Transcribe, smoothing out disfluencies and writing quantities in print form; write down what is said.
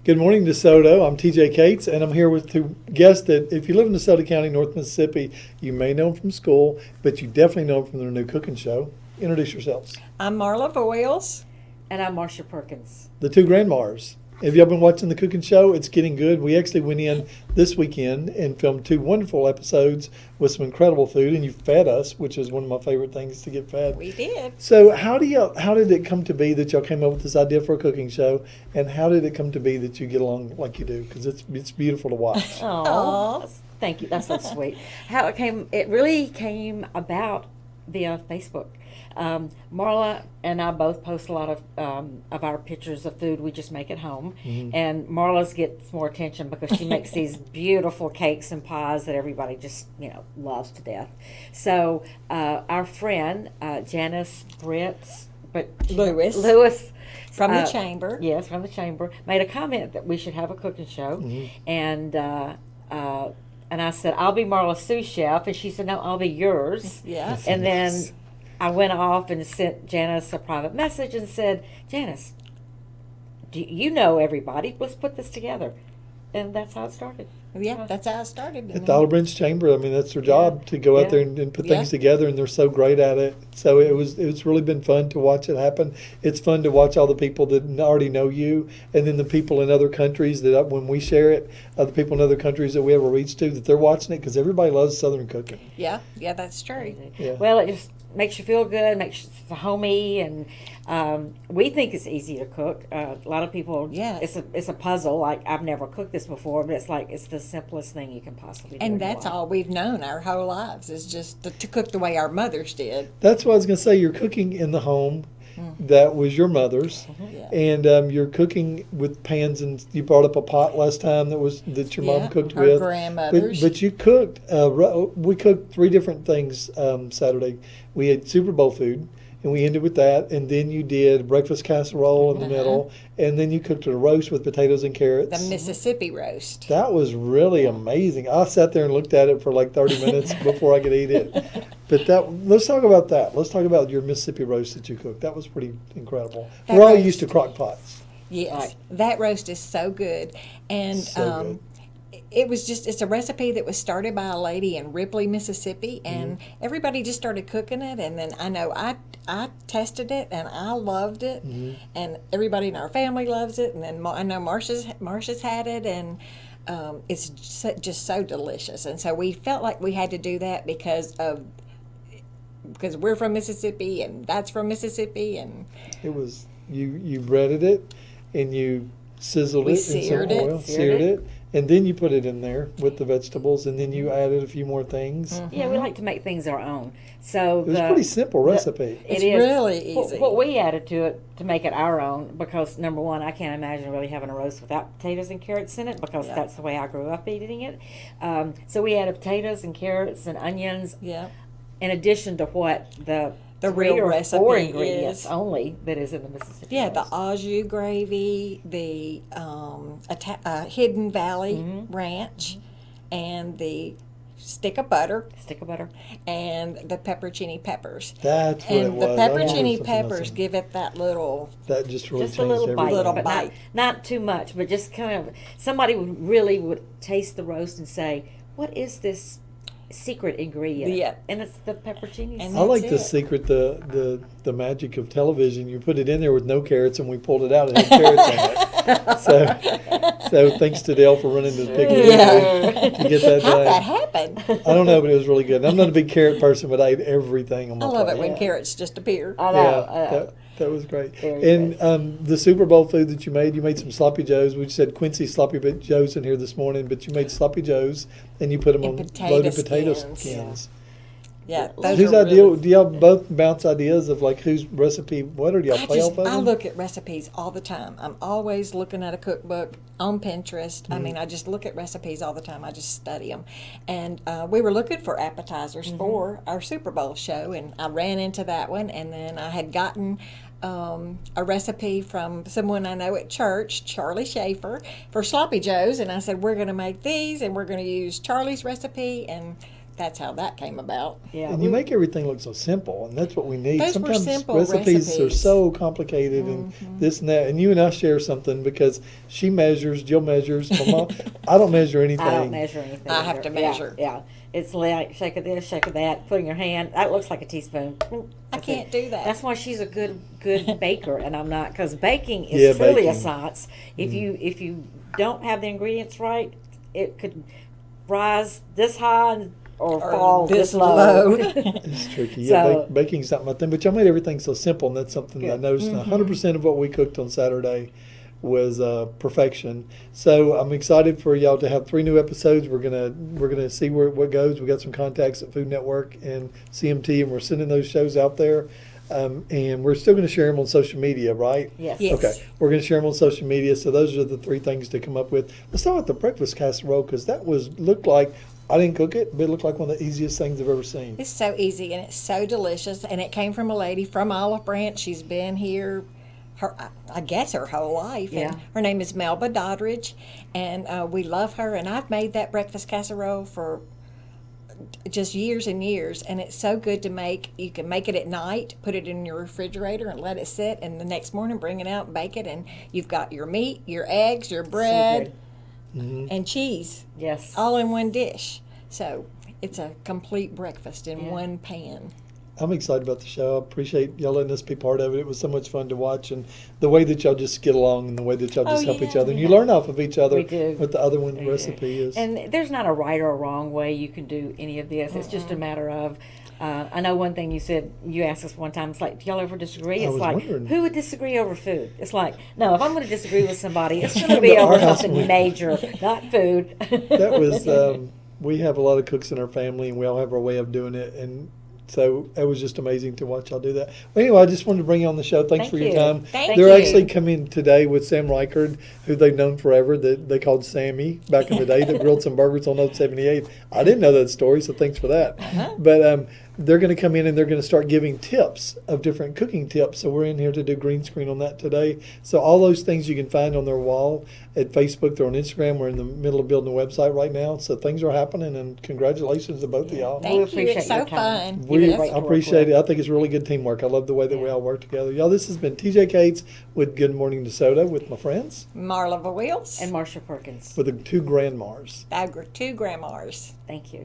Good morning, DeSoto. I'm TJ Cates, and I'm here with two guests that, if you live in DeSoto County, North Mississippi, you may know them from school, but you definitely know them from their new cooking show. Introduce yourselves. I'm Marla Voyles. And I'm Marsha Perkins. The two GranMars. Have y'all been watching the cooking show? It's getting good. We actually went in this weekend and filmed 2 wonderful episodes with some incredible food, and you fed us, which is one of my favorite things to get fed. We did. So how did it come to be that y'all came up with this idea for a cooking show, and how did it come to be that you get along like you do? Because it's beautiful to watch. Oh, thank you. That's so sweet. How it really came about via Facebook. Marla and I both post a lot of our pictures of food we just make at home, and Marla's gets more attention because she makes these beautiful cakes and pies that everybody just loves to death. So our friend Janice Lewis From the chamber. Yes, from the chamber, made a comment that we should have a cooking show, and I said, I'll be Marla's sous chef, and she said, no, I'll be yours. Yeah. And then I went off and sent Janice a private message and said, Janice, do you know everybody? Let's put this together. And that's how it started. Yeah, that's how it started. At the Olive Branch Chamber, I mean, that's their job, to go out there and put things together, and they're so great at it. So it's really been fun to watch it happen. It's fun to watch all the people that already know you, and then the people in other countries that when we share it, the people in other countries that we have a reach to, that they're watching it, because everybody loves Southern cooking. Yeah, that's true. Yeah. Well, it just makes you feel good, makes you homey, and we think it's easy to cook. A lot of people, it's a puzzle. Like, I've never cooked this before, but it's the simplest thing you can possibly do. And that's all we've known our whole lives, is just to cook the way our mothers did. That's what I was going to say. You're cooking in the home. That was your mother's, and you're cooking with pans, and you brought up a pot last time that your mom cooked our with. Grandmothers. But you cooked. We cooked 3 different things Saturday. We had Super Bowl food, and we ended with that. And then you did breakfast casserole in the middle, and then you cooked a roast with potatoes and carrots. The Mississippi roast. That was really amazing. I sat there and looked at it for like 30 minutes before I could eat it. But let's talk about that. Let's talk about your Mississippi roast that you cooked. That was pretty incredible. We're all used to crock pots. Yes, that roast is so good. And So good. It's a recipe that was started by a lady in Ripley, Mississippi, and everybody just started cooking it. And then I know I tested it, and I loved it, and everybody in our family loves it. And then I know Marsha's had it, and it's just so delicious. And so we felt like we had to do that because we're from Mississippi, and that's from Mississippi, and It was you breaded it, and you sizzled it in some oil, seared it, and then you put it in there with the vegetables, and then you added a few more things. Yeah, we like to make things our own. So It was a pretty simple recipe. It it's is. really easy. What we added to it to make it our own, because number one, I can't imagine really having a roast without potatoes and carrots in it, because that's the way I grew up eating it. So we added potatoes and carrots and onions. Yeah. In addition to what the 3 real or recipe 4 ingredients is. only that is in the Mississippi. Yeah, the roast. au jus gravy, the Hidden Valley Ranch, and the stick of butter, and the pepperoncini peppers. That's what it And was. the I remember pepperoncini something peppers else. give it that little. That just really Just a changed little everything. bite, Little but bite. not too much, but just kind of somebody would taste the roast and say, "What is this secret ingredient?" Yeah. And it's the pepperoncini. And I like That's the it. secret, the magic of television. You put it in there with no carrots, and we pulled it out and had carrots in it. So thanks to Dale for running to the picnic to get that How'd that done. happen? I don't know, but it was really good. I'm not a big carrot person, but I ate everything on my I love plate. it when carrots just appear. I know. Yeah, that was great. Very And the Super Bowl food that you made some sloppy joes. We said Quincy sloppy joes in here this morning, but you made sloppy joes, and you put them on loaded potato skins. Yeah, Whose are idea? really- Do y'all both bounce ideas of like whose recipe? What, or do y'all play off of I them? look at recipes all the time. I'm always looking at a cookbook on Pinterest. I mean, I just look at recipes all the time. I just study them. And we were looking for appetizers for our Super Bowl show, and I ran into that one. And then I had gotten a recipe from someone I know at church, Charlie Schaefer, for sloppy joes. And I said, we're going to make these, and we're going to use Charlie's recipe. And that's how that came about. Yeah, And you make everything look so simple, and that's what we need. Those were Sometimes simple recipes are recipes. so complicated, and this and that. And you and I share something because she measures, Jill measures. My mom, I don't measure anything. I don't measure anything. I have either. to measure. Yeah, it's like shake of this, shake of that, putting your hand. That looks like a teaspoon. I can't do that. That's why she's a good baker, and I'm not, because baking is Yeah, truly a baking. science. If you don't have the ingredients right, it could rise this high or fall this low. It's tricky. Yeah, So- baking's not my thing, but y'all made everything so simple, and that's something that I Good. noticed. 100% of what we cooked on Saturday was perfection. So I'm excited for y'all to have 3 new episodes. We're gonna see what goes. We got some contacts at Food Network and CMT, and we're sending those shows out there. And we're still going to share them on social media, right? Yes. Yes. Okay, we're going to share them on social media. So those are the 3 things to come up with. Let's start with the breakfast casserole because that looked like, I didn't cook it, but it looked like one of the easiest things I've ever seen. It's so easy and it's so delicious, and it came from a lady from Olive Branch. She's been here, I guess, her whole life. Yeah. And her name is Melba Doddridge, and we love her. And I've made that breakfast casserole for just years and years, and it's so good to make. You can make it at night, put it in your refrigerator, and let it sit. And the next morning, bring it out and bake it, and you've got your meat, your eggs, your bread, and cheese, Yes. all in one dish. So it's a complete breakfast in Yeah. one pan. I'm excited about the show. I appreciate y'all letting us be part of it. It was so much fun to watch, and the way that y'all just get along and the way that y'all just help each yeah. other. And you learn off of each other We do. what the other one's recipe is. And there's not a right or wrong way you can do any of this. It's just a matter of, I know one thing you said, you asked us one time, it's like, do y'all ever disagree? I It's was like, wondering. who would disagree over food? It's like, no, if I'm going to disagree with somebody, it's going to be Our over house something would- major, not food. That was, we have a lot of cooks in our family, and we all have our way of doing it. And so it was just amazing to watch y'all do that. Well, anyway, I just wanted to bring you on the show. Thanks Thank for your you. time. Thank They're you. actually coming today with Sam Rikard, who they've known forever, that they called Sammy back in the day, that grilled some burgers on Old 78. I didn't know that story, so thanks for that. But they're going to come in and they're going to start giving tips of different cooking tips. So we're in here to do green screen on that today. So all those things you can find on their wall at Facebook. They're on Instagram. We're in the middle of building a website right now. So things are happening, and congratulations to both of y'all. Thank you. appreciate It's so your time. fun. You've been We great to work appreciate with. it. I think it's really good teamwork. I love the way that we Yeah. all work together. Y'all, this has been TJ Cates with Good Morning Desoto with my friends, Marla Voyles And Marsha Perkins. with the 2 GranMars. Two GranMars. Thank you.